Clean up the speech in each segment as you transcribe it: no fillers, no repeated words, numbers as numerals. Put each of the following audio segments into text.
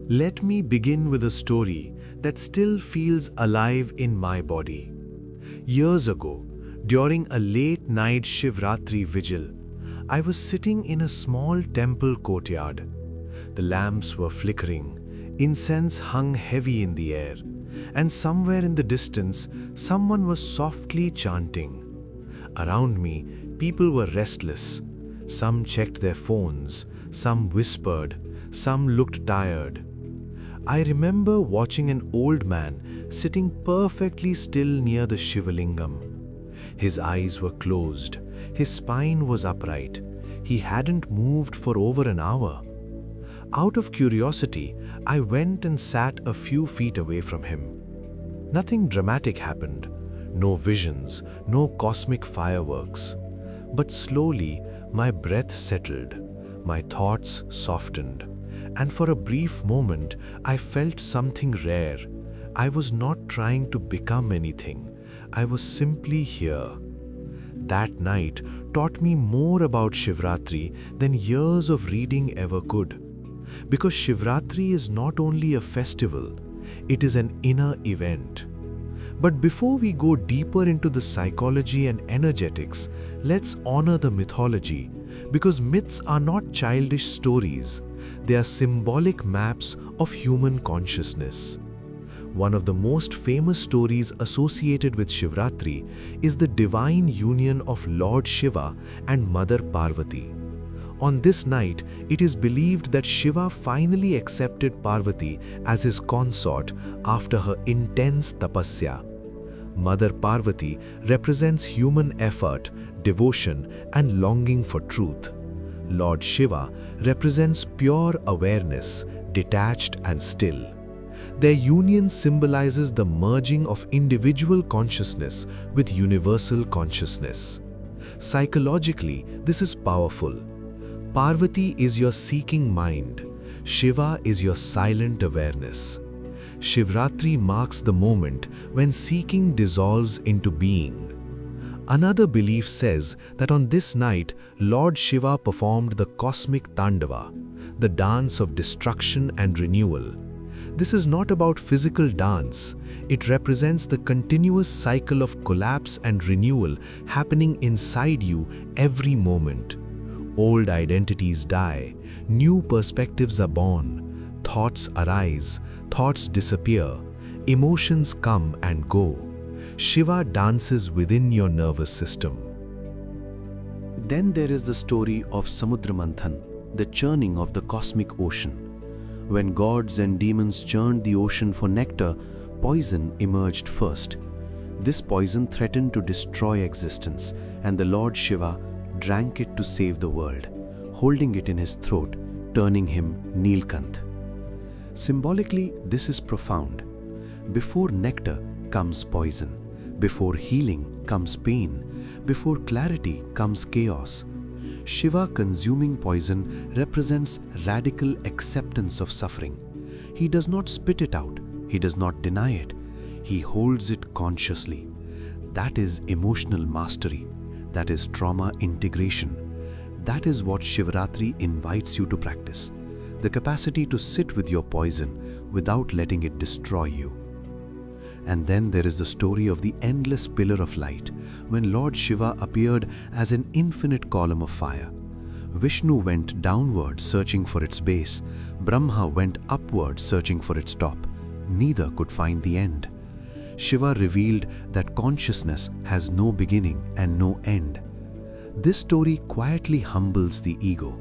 Let me begin with a story that still feels alive in my body. Years ago, during a late-night Shivratri vigil, I was sitting in a small temple courtyard. The lamps were flickering, incense hung heavy in the air, and somewhere in the distance, someone was softly chanting. Around me, people were restless. Some checked their phones, some whispered, some looked tired. I remember watching an old man sitting perfectly still near the Shivalingam. His eyes were closed, his spine was upright. He hadn't moved for over an hour. Out of curiosity, I went and sat a few feet away from him. Nothing dramatic happened, no visions, no cosmic fireworks. But slowly, my breath settled, my thoughts softened. And for a brief moment, I felt something rare. I was not trying to become anything. I was simply here. That night taught me more about Shivratri than years of reading ever could. Because Shivratri is not only a festival, it is an inner event. But before we go deeper into the psychology and energetics, let's honor the mythology, because myths are not childish stories. They are symbolic maps of human consciousness. One of the most famous stories associated with Shivratri is the divine union of Lord Shiva and Mother Parvati. On this night, it is believed that Shiva finally accepted Parvati as his consort after her intense tapasya. Mother Parvati represents human effort, devotion, and longing for truth. Lord Shiva represents pure awareness, detached and still. Their union symbolizes the merging of individual consciousness with universal consciousness. Psychologically, this is powerful. Parvati is your seeking mind. Shiva is your silent awareness. Shivratri marks the moment when seeking dissolves into being. Another belief says that on this night, Lord Shiva performed the cosmic Tandava, the dance of destruction and renewal. This is not about physical dance. It represents the continuous cycle of collapse and renewal happening inside you every moment. Old identities die, new perspectives are born, thoughts arise, thoughts disappear, emotions come and go. Shiva dances within your nervous system. Then there is the story of Samudra Manthan, the churning of the cosmic ocean. When gods and demons churned the ocean for nectar, poison emerged first. This poison threatened to destroy existence, and the Lord Shiva drank it to save the world, holding it in his throat, turning him Neelkanth. Symbolically, this is profound. Before nectar comes poison. Before healing comes pain. Before clarity comes chaos. Shiva consuming poison represents radical acceptance of suffering. He does not spit it out. He does not deny it. He holds it consciously. That is emotional mastery. That is trauma integration. That is what Shivratri invites you to practice. The capacity to sit with your poison without letting it destroy you. And then there is the story of the endless pillar of light, when Lord Shiva appeared as an infinite column of fire. Vishnu went downward searching for its base. Brahma went upward searching for its top. Neither could find the end. Shiva revealed that consciousness has no beginning and no end. This story quietly humbles the ego.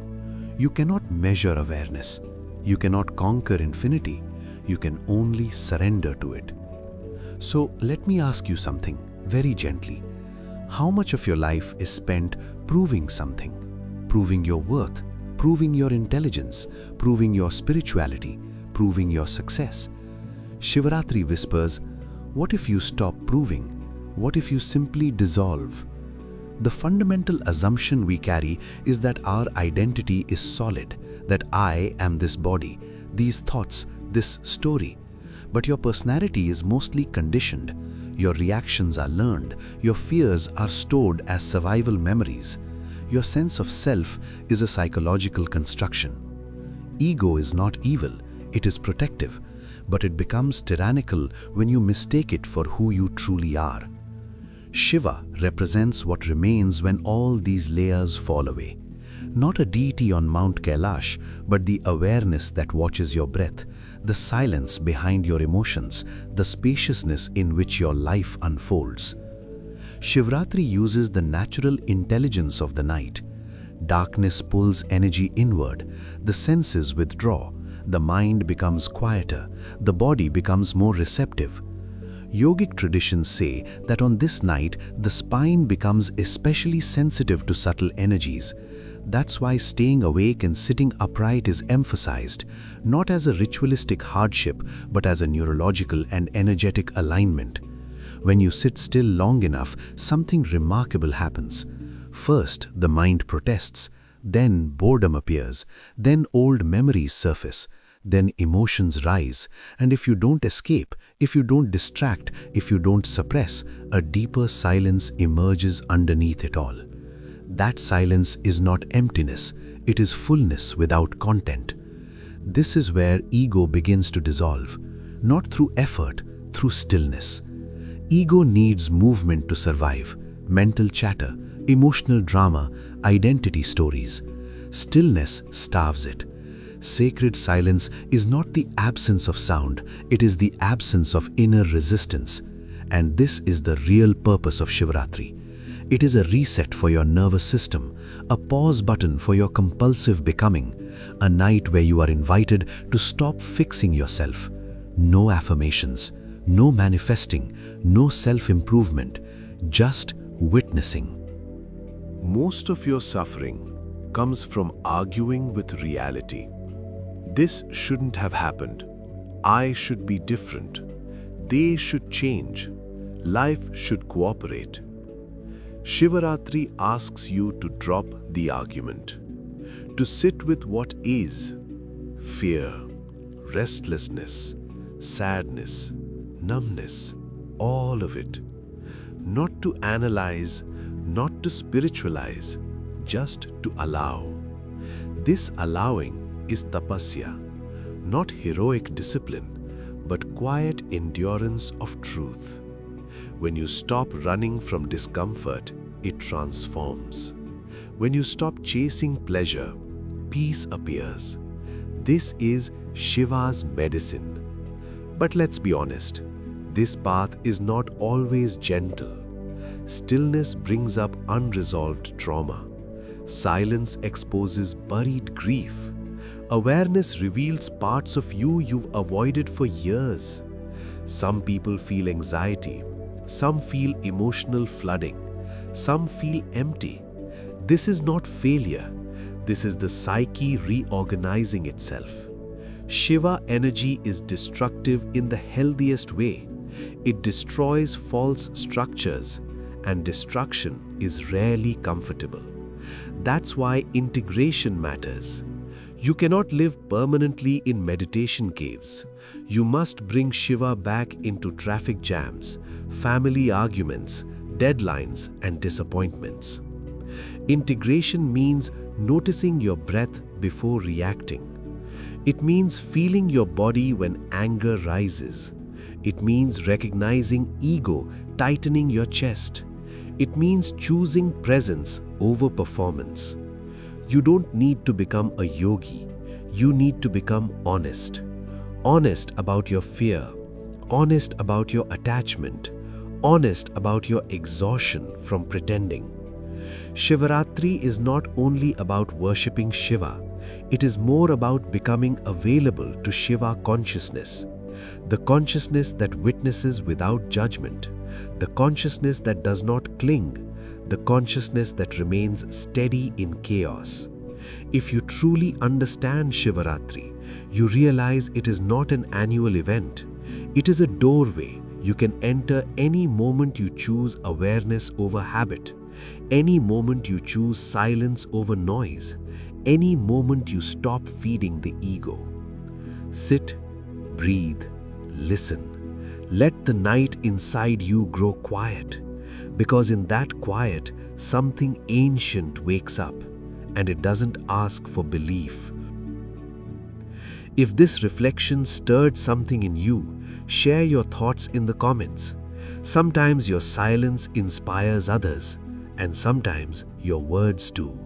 You cannot measure awareness. You cannot conquer infinity. You can only surrender to it. So let me ask you something very gently. How much of your life is spent proving something? Proving your worth, proving your intelligence, proving your spirituality, proving your success. Shivaratri whispers, what if you stop proving? What if you simply dissolve? The fundamental assumption we carry is that our identity is solid, that I am this body, these thoughts, this story. But your personality is mostly conditioned. Your reactions are learned. Your fears are stored as survival memories. Your sense of self is a psychological construction. Ego is not evil. It is protective, but it becomes tyrannical when you mistake it for who you truly are. Shiva represents what remains when all these layers fall away. Not a deity on Mount Kailash, but the awareness that watches your breath, the silence behind your emotions, the spaciousness in which your life unfolds. Shivratri uses the natural intelligence of the night. Darkness pulls energy inward, the senses withdraw, the mind becomes quieter, the body becomes more receptive. Yogic traditions say that on this night, the spine becomes especially sensitive to subtle energies. That's why staying awake and sitting upright is emphasized, not as a ritualistic hardship, but as a neurological and energetic alignment. When you sit still long enough, something remarkable happens. First, the mind protests, then boredom appears, then old memories surface, then emotions rise, and if you don't escape, if you don't distract, if you don't suppress, a deeper silence emerges underneath it all. That silence is not emptiness, it is fullness without content. This is where ego begins to dissolve, not through effort, through stillness. Ego needs movement to survive, mental chatter, emotional drama, identity stories. Stillness starves it. Sacred silence is not the absence of sound, it is the absence of inner resistance. And this is the real purpose of Shivaratri. It is a reset for your nervous system, a pause button for your compulsive becoming, a night where you are invited to stop fixing yourself. No affirmations, no manifesting, no self-improvement, just witnessing. Most of your suffering comes from arguing with reality. This shouldn't have happened. I should be different. They should change. Life should cooperate. Shivaratri asks you to drop the argument, to sit with what is: fear, restlessness, sadness, numbness, all of it. Not to analyze, not to spiritualize, just to allow. This allowing is tapasya, not heroic discipline, but quiet endurance of truth. When you stop running from discomfort, it transforms. When you stop chasing pleasure, peace appears. This is Shiva's medicine. But let's be honest, this path is not always gentle. Stillness brings up unresolved trauma. Silence exposes buried grief. Awareness reveals parts of you you've avoided for years. Some people feel anxiety. Some feel emotional flooding. Some feel empty. This is not failure. This is the psyche reorganizing itself. Shiva energy is destructive in the healthiest way. It destroys false structures, and destruction is rarely comfortable. That's why integration matters. You cannot live permanently in meditation caves. You must bring Shiva back into traffic jams, family arguments, deadlines, and disappointments. Integration means noticing your breath before reacting. It means feeling your body when anger rises. It means recognizing ego tightening your chest. It means choosing presence over performance. You don't need to become a yogi. You need to become honest. Honest about your fear. Honest about your attachment. Honest about your exhaustion from pretending. Shivaratri is not only about worshipping Shiva. It is more about becoming available to Shiva consciousness. The consciousness that witnesses without judgment. The consciousness that does not cling. The consciousness that remains steady in chaos. If you truly understand Shivaratri, you realize it is not an annual event. It is a doorway. You can enter any moment you choose awareness over habit, any moment you choose silence over noise, any moment you stop feeding the ego. Sit, breathe, listen. Let the night inside you grow quiet, because in that quiet, something ancient wakes up, and it doesn't ask for belief. If this reflection stirred something in you, share your thoughts in the comments. Sometimes your silence inspires others, and sometimes your words do.